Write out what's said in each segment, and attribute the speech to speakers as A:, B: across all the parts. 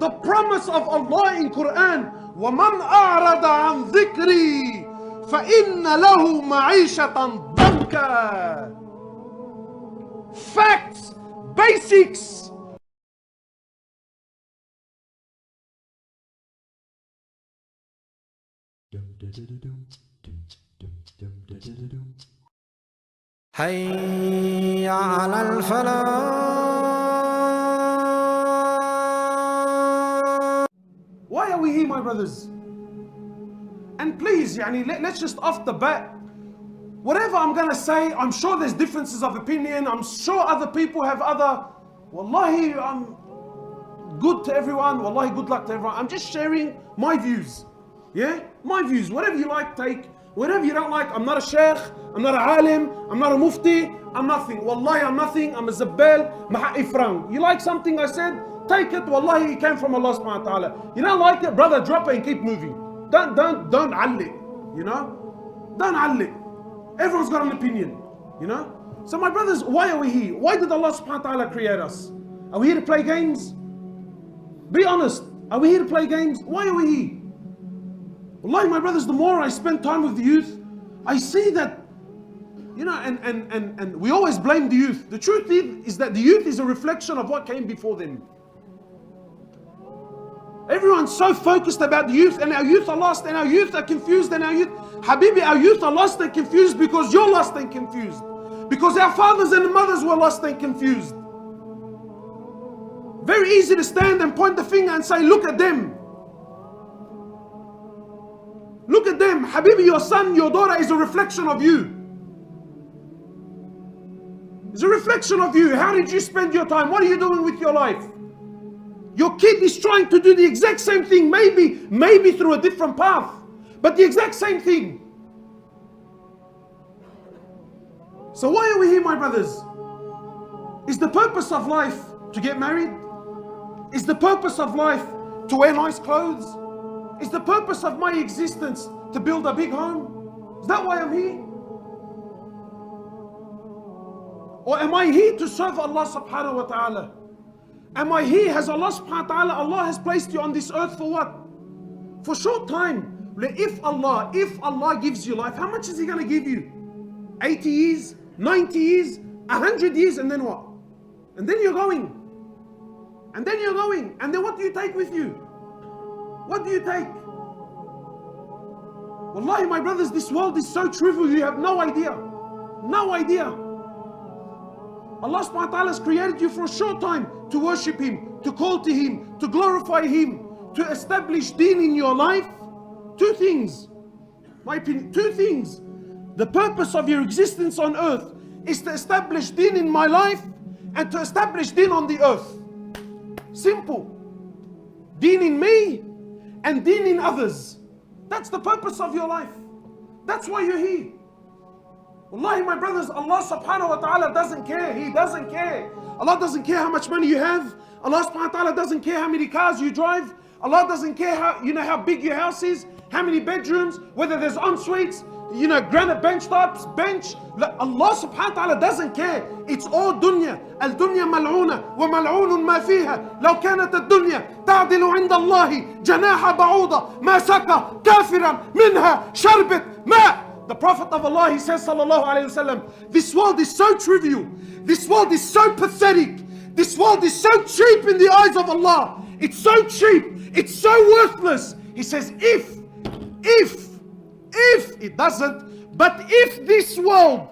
A: The promise of Allah in Quran, وَمَنْ أَعْرَضَ عَنْ ذِكْرِي فَإِنَّ لَهُ مَعِيشَةً ضَنْكًا. Facts, basics.
B: حي على الفلاح.
A: Why are we here, my brothers? And please, let's just off the bat, whatever I'm gonna say, I'm sure there's differences of opinion. I'm sure other people have other. Wallahi, I'm good to everyone. Wallahi, good luck to everyone. I'm just sharing my views. Yeah? My views. Whatever you like, take. Whatever you don't like, I'm not a sheikh, I'm not a alim, I'm not a mufti, I'm nothing. Wallahi, I'm nothing. I'm a zabbal, maha'i frank. You like something I said? Take it. Wallahi, it came from Allah subhanahu wa ta'ala. You don't like it, brother, drop it and keep moving. Don't alli. You know? Don't alli. Everyone's got an opinion. You know? So my brothers, why are we here? Why did Allah subhanahu wa ta'ala create us? Are we here to play games? Be honest. Are we here to play games? Why are we here? Wallahi, my brothers, the more I spend time with the youth, I see that, and we always blame the youth. The truth is that the youth is a reflection of what came before them. Everyone's so focused about the youth, and our youth are lost, and our youth are confused, and our youth, Habibi, our youth are lost and confused because you're lost and confused. Because our fathers and mothers were lost and confused. Very easy to stand and point the finger and say, look at them. Look at them. Habibi, your son, your daughter is a reflection of you. It's a reflection of you. How did you spend your time? What are you doing with your life? Your kid is trying to do the exact same thing, maybe through a different path, but the exact same thing. So why are we here, my brothers? Is the purpose of life to get married? Is the purpose of life to wear nice clothes? Is the purpose of my existence to build a big home? Is that why I'm here? Or am I here to serve Allah subhanahu wa ta'ala? Am I here? Has Allah subhanahu wa ta'ala, Allah has placed you on this earth for what? For short time. If Allah gives you life, how much is He going to give you? 80 years, 90 years, 100 years, and then what? And then you're going. And then you're going. And then what do you take with you? What do you take? Wallahi, my brothers, this world is so trivial, you have no idea. No idea. Allah subhanahu wa ta'ala has created you for a short time to worship Him, to call to Him, to glorify Him, to establish deen in your life. Two things. My opinion, two things. The purpose of your existence on earth is to establish deen in my life and to establish deen on the earth. Simple. Deen in me and deen in others. That's the purpose of your life. That's why you're here. Wallahi, my brothers, Allah subhanahu wa ta'ala doesn't care. He doesn't care. Allah doesn't care how much money you have. Allah subhanahu wa ta'ala doesn't care how many cars you drive. Allah doesn't care how big your house is, how many bedrooms, whether there's en-suites, granite bench tops, bench. Allah subhanahu wa ta'ala doesn't care. It's all dunya. Al-dunya mal'una wa mal'unun ma fiha. Law kanat ad-dunya ta'dilu 'inda Allahi janaha ba'uda ma saka kafiran minha sharbat ma. The Prophet of Allah, he says, sallallahu alayhi wasallam, this world is so trivial. This world is so pathetic. This world is so cheap in the eyes of Allah. It's so cheap. It's so worthless. He says, if it doesn't, but if this world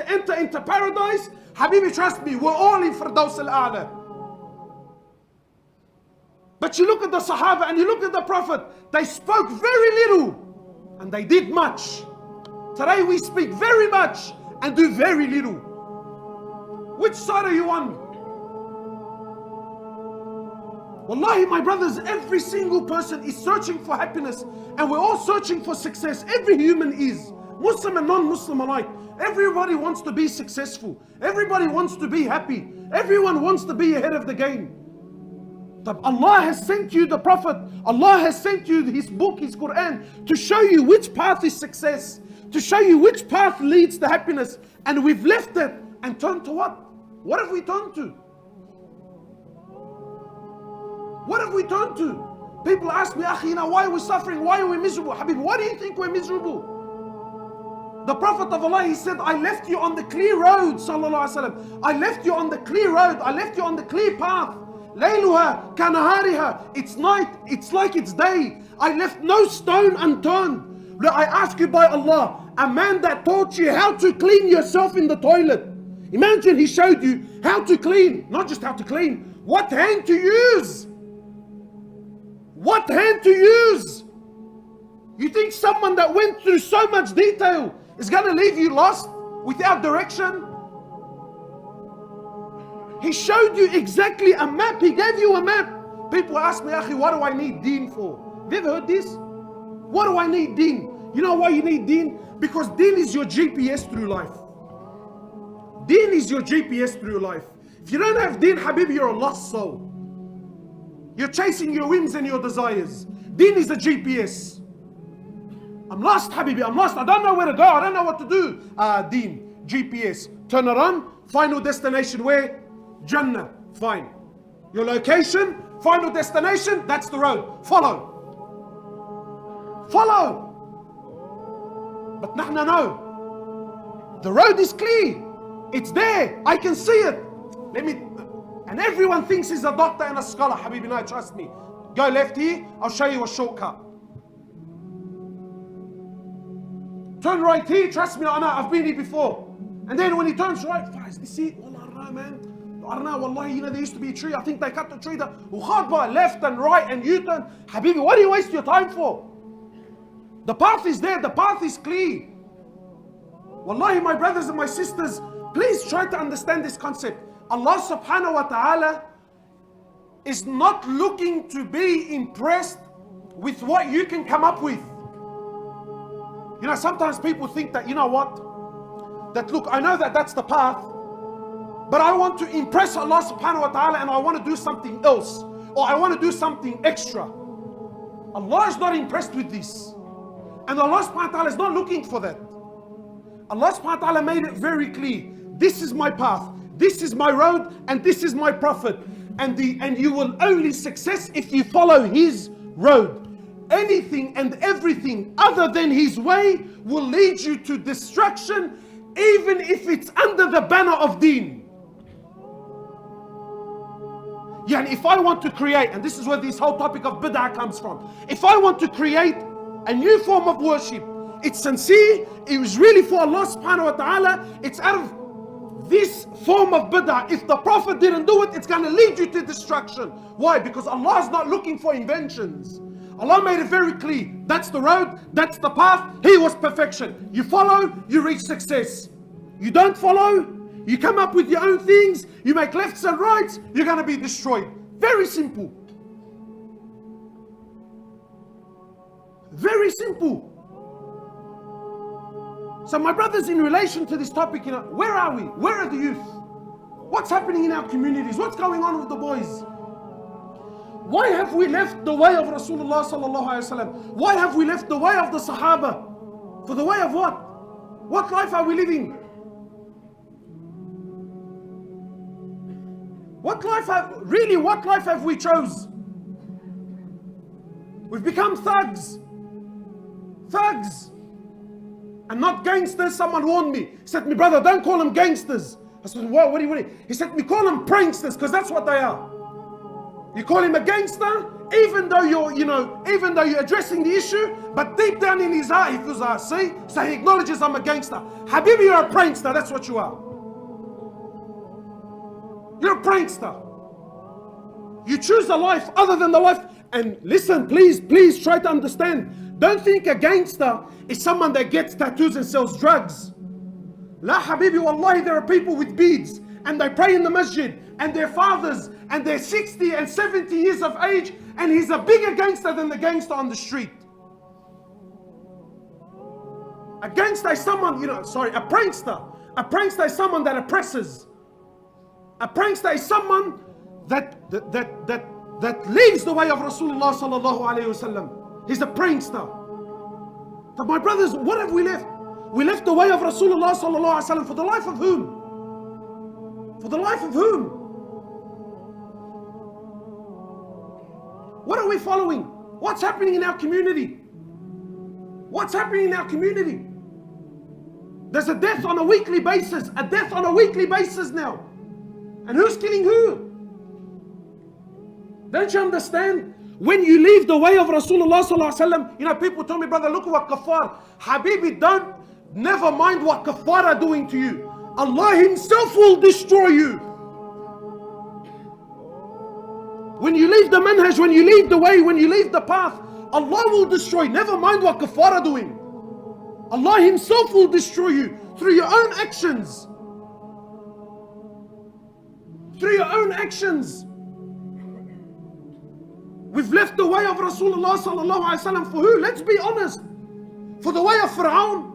A: to enter into paradise, Habibi, trust me, we're all in Firdaus al-A'la. But you look at the Sahaba and you look at the Prophet, they spoke very little and they did much. Today we speak very much and do very little. Which side are you on? Wallahi, my brothers, every single person is searching for happiness and we're all searching for success. Every human is, Muslim and non-Muslim alike. Everybody wants to be successful. Everybody wants to be happy. Everyone wants to be ahead of the game. Allah has sent you the Prophet. Allah has sent you His book, His Quran, to show you which path is success, to show you which path leads to happiness. And we've left it and turned to what? What have we turned to? What have we turned to? People ask me, Akhi, why are we suffering? Why are we miserable? Habib, why do you think we're miserable? The Prophet of Allah, he said, I left you on the clear road, sallallahu alaihi wasallam. I left you on the clear road. I left you on the clear path. Layluha kanahariha. It's night, it's like it's day. I left no stone unturned. I ask you by Allah, a man that taught you how to clean yourself in the toilet. Imagine he showed you how to clean, not just how to clean, what hand to use. What hand to use? You think someone that went through so much detail is going to leave you lost without direction? He showed you exactly a map. He gave you a map. People ask me, Akhi, what do I need deen for? Have you ever heard this? What do I need deen? You know why you need deen? Because deen is your GPS through life. Deen is your GPS through life. If you don't have deen, Habib, you're a lost soul. You're chasing your whims and your desires. Deen is the GPS. I'm lost, Habibi, I'm lost. I don't know where to go. I don't know what to do. Deen, GPS. Turn around. Final destination where? Jannah. Fine. Your location, final destination, that's the road. Follow. Follow. But nahna no. The road is clear. It's there. I can see it. And everyone thinks he's a doctor and a scholar. Habibi, no, trust me. Go left here, I'll show you a shortcut. Turn right here, trust me, I know, I've been here before. And then when he turns right, you see, wallah, I don't know, man. I don't know, wallahi, there used to be a tree. I think they cut the tree down. Left and right and U-turn. Habibi, what do you waste your time for? The path is there, the path is clear. Wallahi, my brothers and my sisters, please try to understand this concept. Allah subhanahu wa ta'ala is not looking to be impressed with what you can come up with. You know, sometimes people think that, you know what? That look, I know that that's the path, but I want to impress Allah subhanahu wa ta'ala and I want to do something else. Or I want to do something extra. Allah is not impressed with this. And Allah subhanahu wa ta'ala is not looking for that. Allah subhanahu wa ta'ala made it very clear. This is my path. This is my road and this is my Prophet. And you will only success if you follow his road. Anything and everything other than his way will lead you to destruction, even if it's under the banner of deen. Yeah, and if I want to create, and this is where this whole topic of bid'ah comes from. If I want to create a new form of worship, it's sincere, it was really for Allah subhanahu wa ta'ala, it's out of this form of bid'ah. If the Prophet didn't do it, it's going to lead you to destruction. Why? Because Allah is not looking for inventions. Allah made it very clear. That's the road, that's the path. He was perfection. You follow, you reach success. You don't follow, you come up with your own things, you make lefts and rights, you're going to be destroyed. Very simple. Very simple. So my brothers, in relation to this topic, you know, where are we? Where are the youth? What's happening in our communities? What's going on with the boys? Why have we left the way of Rasulullah sallallahu alaihi wasallam? Why have we left the way of the Sahaba? For the way of what? What life are we living? What life have we chose? We've become thugs. Thugs. And not gangsters. Someone warned me. He said to me, brother, don't call them gangsters. I said, what do you mean? He said to me, call them pranksters, because that's what they are. You call him a gangster, Even though even though you're addressing the issue, but deep down in his heart, he feels like, see? So he acknowledges, I'm a gangster. Habibi, you're a prankster, that's what you are. You're a prankster. You choose a life other than the life. And listen, please try to understand. Don't think a gangster is someone that gets tattoos and sells drugs. La Habibi, wallahi, there are people with beads and they pray in the masjid and their fathers and they're 60 and 70 years of age and he's a bigger gangster than the gangster on the street. A gangster is someone, a prankster. A prankster is someone that oppresses. A prankster is someone that leaves the way of Rasulullah sallallahu alayhi wasallam. He's a prankster. But my brothers, what have we left? We left the way of Rasulullah sallallahu alayhi wasallam for the life of whom? For the life of whom? What are we following? What's happening in our community? What's happening in our community? There's a death on a weekly basis. A death on a weekly basis now. And who's killing who? Don't you understand? When you leave the way of Rasulullah sallallahu alaihi wasallam, people tell me, brother, look at what kafar. Habibi, never mind what kafar are doing to you. Allah himself will destroy you. When you leave the manhaj, when you leave the way, when you leave the path, Allah will destroy. Never mind what kafar are doing. Allah himself will destroy you through your own actions. Through your own actions. We've left the way of Rasulullah sallallahu alaihi wasallam for who? Let's be honest. For the way of Fir'aun.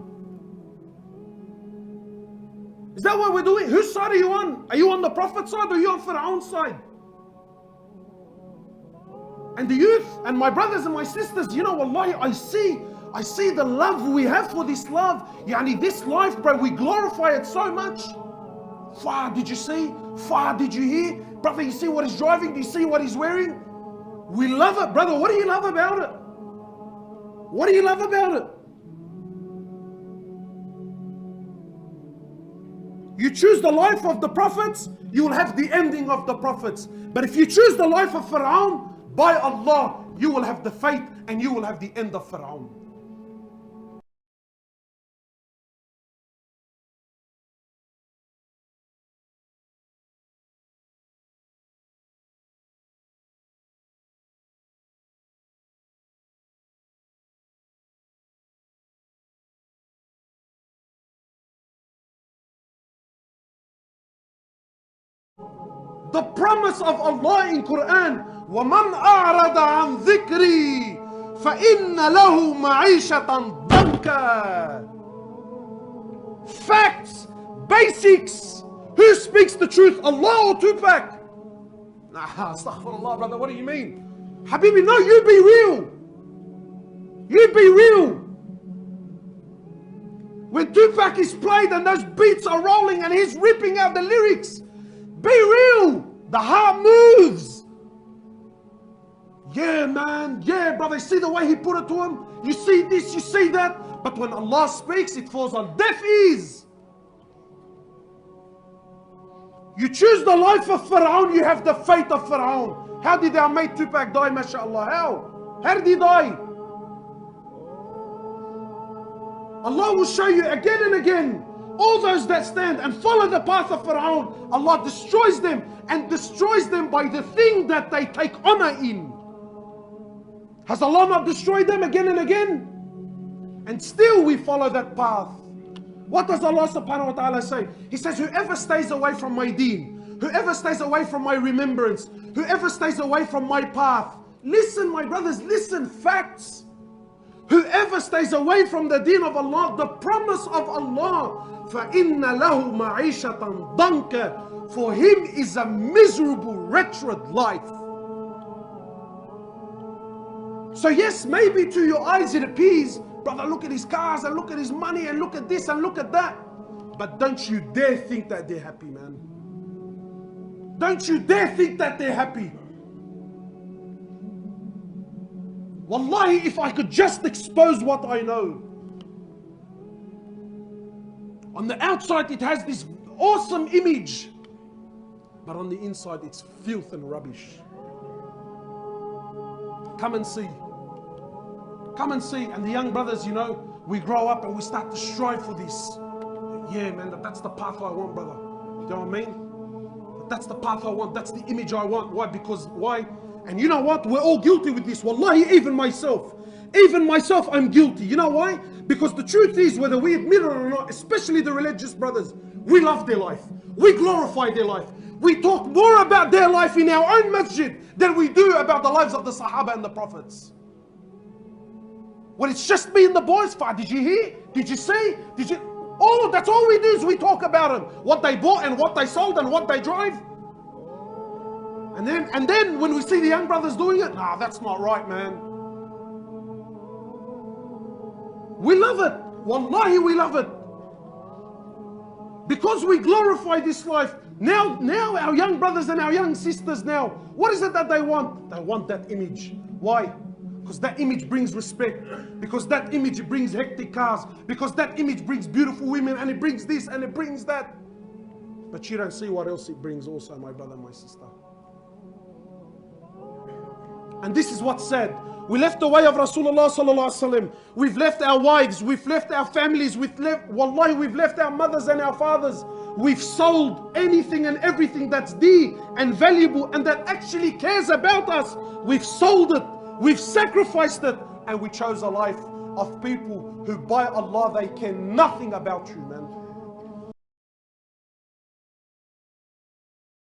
A: Is that what we're doing? Whose side are you on? Are you on the Prophet's side or are you on Fir'aun's side? And the youth and my brothers and my sisters, wallahi, I see the love we have for this love. This life, bro, we glorify it so much. Far, did you see? Far, did you hear? Brother, you see what he's driving? Do you see what he's wearing? We love it, brother. What do you love about it? What do you love about it? You choose the life of the prophets, you will have the ending of the prophets. But if you choose the life of Fir'aun, by Allah, you will have the fate and you will have the end of Fir'aun. The promise of Allah in Quran, وَمَنْ أَعْرَضَ عَنْ ذِكْرِي فَإِنَّ لَهُ مَعِيشَةً ضَنْكًا. Facts, basics. Who speaks the truth, Allah or Tupac? Astaghfirullah, brother, what do you mean? Habibi, no, you be real. You be real. When Tupac is played and those beats are rolling and he's ripping out the lyrics, be real. The heart moves. Yeah, man. Yeah, brother. See the way he put it to him? You see this, you see that. But when Allah speaks, it falls on deaf ears. You choose the life of Fir'aun, you have the fate of Fir'aun. How did our mate Tupac die, mashallah? How? How did he die? Allah will show you again and again. All those that stand and follow the path of Fir'aun, Allah destroys them and destroys them by the thing that they take honor in. Has Allah not destroyed them again and again? And still we follow that path. What does Allah subhanahu wa ta'ala say? He says, whoever stays away from my deen, whoever stays away from my remembrance, whoever stays away from my path. Listen, my brothers, listen, facts. Whoever stays away from the deen of Allah, the promise of Allah, فَإِنَّ لَهُ مَعِيشَةً ضَنْكًا. For him is a miserable, wretched life. So yes, maybe to your eyes it appears, brother, look at his cars and look at his money and look at this and look at that. But don't you dare think that they're happy, man. Don't you dare think that they're happy. Wallahi, if I could just expose what I know. On the outside it has this awesome image, but on the inside it's filth and rubbish. Come and see. Come and see. And the young brothers, you know, we grow up and we start to strive for this. Yeah, man, that's the path I want, brother. You know what I mean? That's the path I want. That's the image I want. Why? Because, why? And you know what? We're all guilty with this. Wallahi, even myself. Even myself, I'm guilty. You know why? Because the truth is, whether we admit it or not, especially the religious brothers, we love their life. We glorify their life. We talk more about their life in our own masjid than we do about the lives of the Sahaba and the Prophets. When it's just me and the boys, did you hear? Did you see? Did you? Oh, that's all we do is we talk about them. What they bought and what they sold and what they drive. And then when we see the young brothers doing it, nah, that's not right, man. We love it. Wallahi, we love it. Because we glorify this life. Now our young brothers and our young sisters now, what is it that they want? They want that image. Why? Because that image brings respect. Because that image brings hectic cars. Because that image brings beautiful women, and it brings this and it brings that. But you don't see what else it brings also, my brother and my sister. And this is what's sad. We left the way of Rasulullah sallallahu alaihi wasallam. We've left our wives, we've left our families, we've left our mothers and our fathers. We've sold anything and everything that's dear and valuable and that actually cares about us. We've sold it, we've sacrificed it, and we chose a life of people who by Allah, they care nothing about you, man.